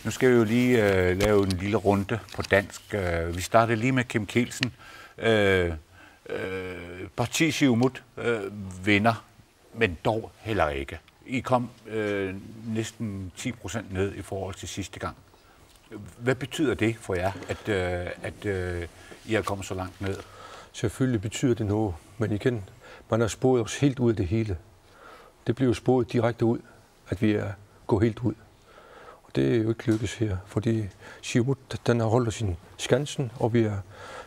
Nu skal vi jo lige lave en lille runde på dansk. Vi starter lige med Kim Kielsen. Parti Siumut vinder, men dog heller ikke. I kom næsten 10% ned i forhold til sidste gang. Hvad betyder det for jer, at I er kommet så langt ned? Selvfølgelig betyder det noget, men igen, man har spået os helt ud af det hele. Det bliver jo spået direkte ud, at vi er gået helt ud. Og det er jo ikke lykkes her, fordi Siumut, den har holdt sin skansen, og vi er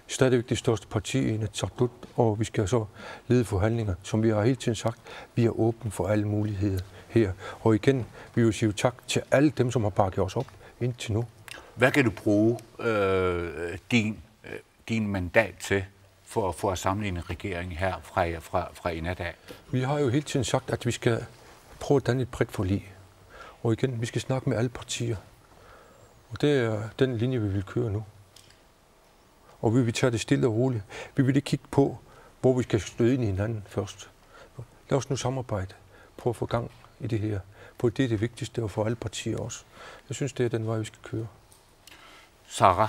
stadigvæk det største parti i Inatsisartut, og vi skal så lede forhandlinger. Som vi har hele tiden sagt, vi er åbne for alle muligheder her. Og igen, vi vil sige tak til alle dem, som har bakket os op indtil nu. Hvad kan du bruge din mandat til for at samle en regering her fra Inat af? Vi har jo hele tiden sagt, at vi skal prøve at danne et bredt forlig. Og igen, vi skal snakke med alle partier. Og det er den linje, vi vil køre nu. Og vi vil tage det stille og roligt. Vi vil ikke kigge på, hvor vi skal støde ind i hinanden først. Lad os nu samarbejde. Prøv at få gang i det her. På det er det vigtigste, og for alle partier også. Jeg synes, det er den vej, vi skal køre. Sarah,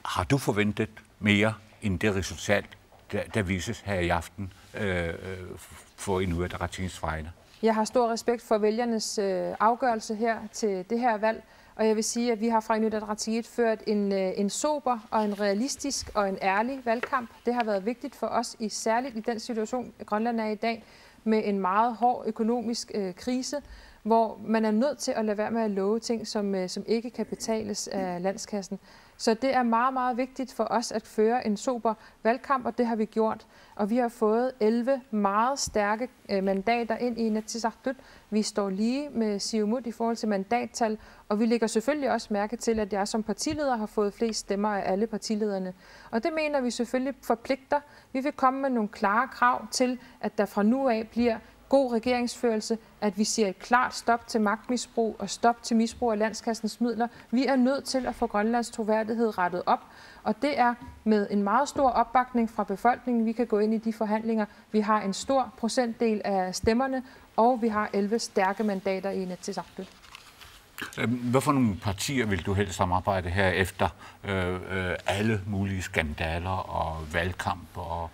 har du forventet mere end det resultat, der vises her i aften for Inuit Ataqatigiits vegne? Jeg har stor respekt for vælgernes afgørelse her til det her valg, og jeg vil sige, at vi har fra Inuit Ataqatigiit ført en sober og en realistisk og en ærlig valgkamp. Det har været vigtigt for os, særligt i den situation, Grønland er i dag, med en meget hård økonomisk krise, hvor man er nødt til at lade være med at love ting, som ikke kan betales af landskassen. Så det er meget, meget vigtigt for os at føre en sober valgkamp, og det har vi gjort. Og vi har fået 11 meget stærke mandater ind i Inatsisartut. Vi står lige med Siumut i forhold til mandattal, og vi lægger selvfølgelig også mærke til, at jeg som partileder har fået flest stemmer af alle partilederne. Og det mener vi selvfølgelig forpligter. Vi vil komme med nogle klare krav til, at der fra nu af bliver god regeringsførelse, at vi siger et klart stop til magtmisbrug og stop til misbrug af landskassens midler. Vi er nødt til at få Grønlands troværdighed rettet op, og det er med en meget stor opbakning fra befolkningen, vi kan gå ind i de forhandlinger. Vi har en stor procentdel af stemmerne, og vi har 11 stærke mandater i Inatsisartut. Hvorfor nogle partier vil du helst samarbejde her efter alle mulige skandaler og valgkamp? Og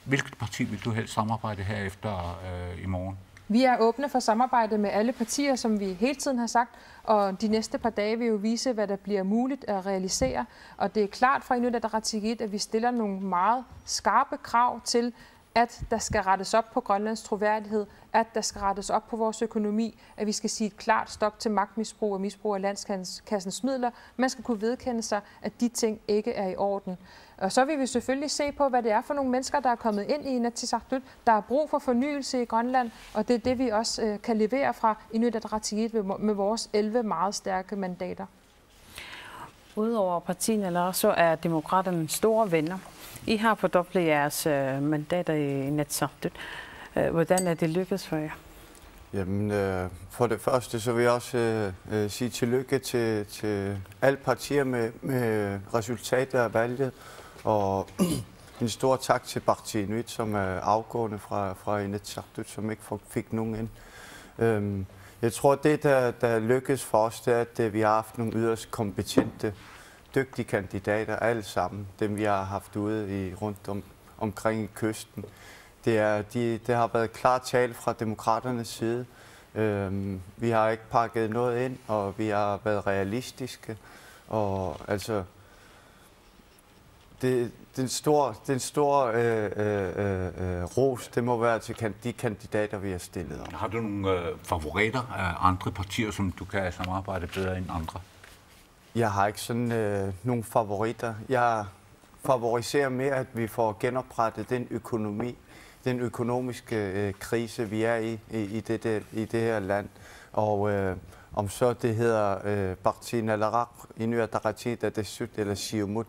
hvilket parti vil du helst samarbejde her efter i morgen? Vi er åbne for samarbejde med alle partier, som vi hele tiden har sagt, og de næste par dage vil jo vise, hvad der bliver muligt at realisere. Og det er klart fra Inuit Ataqatigiit, at vi stiller nogle meget skarpe krav til, at der skal rettes op på Grønlands troværdighed, at der skal rettes op på vores økonomi, at vi skal sige et klart stop til magtmisbrug og misbrug af landskassens midler. Man skal kunne vedkende sig, at de ting ikke er i orden. Og så vil vi selvfølgelig se på, hvad det er for nogle mennesker, der er kommet ind i Inatsisartut. Der er brug for fornyelse i Grønland, og det er det, vi også kan levere fra Inuit Ataqatigiit med vores 11 meget stærke mandater. Udover partierne, så er demokraterne store venner. I har fordoblet jeres mandater i Inatsisartut. Hvordan er det lykkedes for jer? Jamen, for det første så vil jeg også sige tillykke til alle partier med resultatet af valget, og en stor tak til Parti Inuit, som er afgående fra Inatsisartut, som ikke fik nogen ind. Jeg tror, det der lykkedes for os, det er, at vi har haft nogle yderst kompetente, dygtige kandidater, alle sammen, dem vi har haft ude rundt omkring i kysten. Det har været klart tale fra demokraternes side. Vi har ikke pakket noget ind, og vi har været realistiske. Og altså, den store ros, det må være til de kandidater, vi har stillet om. Har du nogle favoritter af andre partier, som du kan samarbejde bedre end andre? Jeg har ikke sådan nogle favoritter. Jeg favoriserer mere, at vi får genoprettet den økonomiske krise, vi er i det her land. Og om så det hedder Parti Nalarak, Inuit Ataqatigiit, Atassut eller Siumut,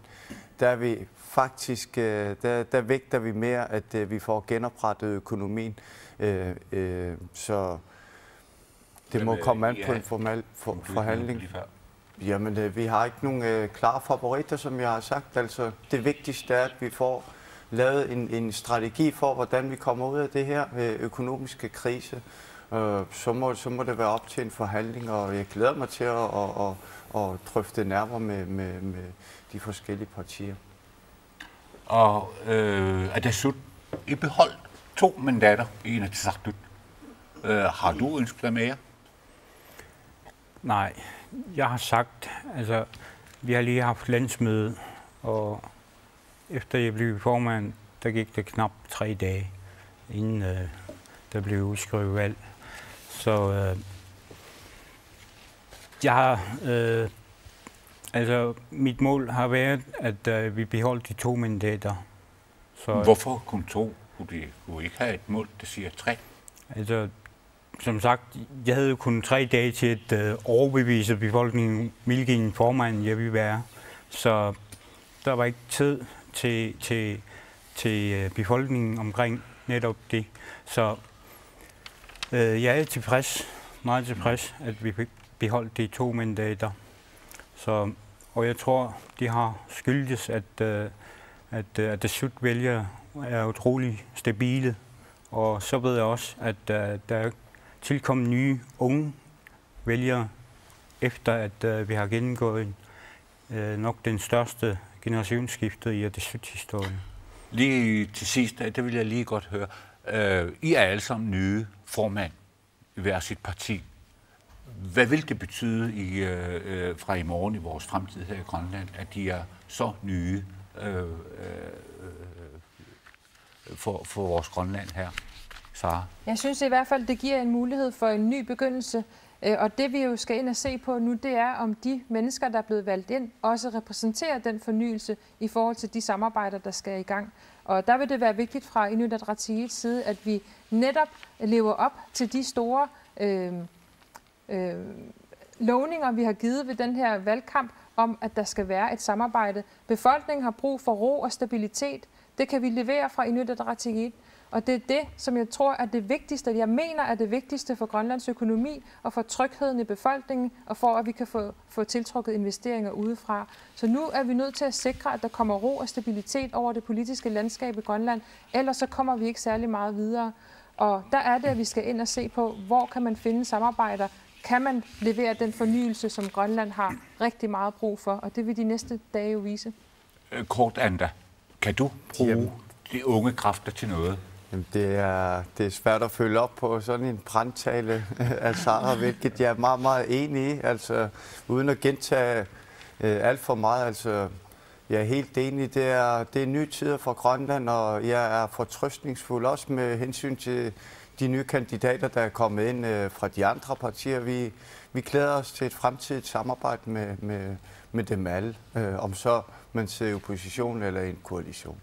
der er vi faktisk, der vægter vi mere, at vi får genoprettet økonomien. Så det må komme an på en formel forhandling. Jamen, vi har ikke nogen klare favoritter, som jeg har sagt. Altså, det vigtigste er, at vi får lavet en strategi for, hvordan vi kommer ud af det her økonomiske krise. så må det være op til en forhandling, og jeg glæder mig til at drøfte nærmere med de forskellige partier. Og Atassut, I beholdt 2 mandater i Inatsisartut. Har du ønsket dig mere? Nej, jeg har sagt, altså, vi har lige haft landsmøde, og efter jeg blev formand, der gik det knap 3 dage, inden der blev udskrevet valg. Så jeg har, altså, mit mål har været, at vi beholdt de 2 mandater. Så, hvorfor kun 2? Kunne I ikke have et mål, der siger 3? Altså, som sagt, jeg havde jo kun 3 dage til at overbevise befolkningen, hvilken formand jeg ville være. Så der var ikke tid til befolkningen omkring netop det. Så jeg er tilfreds, meget tilfreds, at vi fik beholdt de 2 mandater. Så, og jeg tror, de har skyldes, at Atassut-vælgere er utrolig stabile. Og så ved jeg også, at der er tilkommet nye unge vælgere, efter at vi har gennemgået nok den største generationsskifte i Atassut-historien. Lige til sidst, det vil jeg lige godt høre. I er alle sammen nye formand i hver sit parti. Hvad vil det betyde fra i morgen i vores fremtid her i Grønland, at de er så nye for vores Grønland her? Sara? Jeg synes i hvert fald, det giver en mulighed for en ny begyndelse. Og det vi jo skal ind og se på nu, det er, om de mennesker, der er blevet valgt ind, også repræsenterer den fornyelse i forhold til de samarbejder, der skal i gang. Og der vil det være vigtigt fra Inuit Ataqatigiits side, at vi netop lever op til de store lovninger, vi har givet ved den her valgkamp, om at der skal være et samarbejde. Befolkningen har brug for ro og stabilitet. Det kan vi levere fra Inuit Ataqatigiit. Og det er det, som jeg tror er det vigtigste, jeg mener er det vigtigste for Grønlands økonomi og for trygheden i befolkningen og for, at vi kan få tiltrukket investeringer udefra. Så nu er vi nødt til at sikre, at der kommer ro og stabilitet over det politiske landskab i Grønland, ellers så kommer vi ikke særlig meget videre. Og der er det, at vi skal ind og se på, hvor kan man finde samarbejder, kan man levere den fornyelse, som Grønland har rigtig meget brug for, og det vil de næste dage jo vise. Kort, Anda, kan du bruge de unge kræfter til noget? Jamen, det er svært at følge op på sådan en brandtale af Sara, hvilket jeg er meget, meget enig i. Altså, uden at gentage alt for meget. Altså, jeg er helt enig. Det er nye tider for Grønland, og jeg er fortrøstningsfuld også med hensyn til de nye kandidater, der er kommet ind fra de andre partier. Vi glæder os til et fremtidigt samarbejde med dem alle, om så man sidder i opposition eller i en koalition.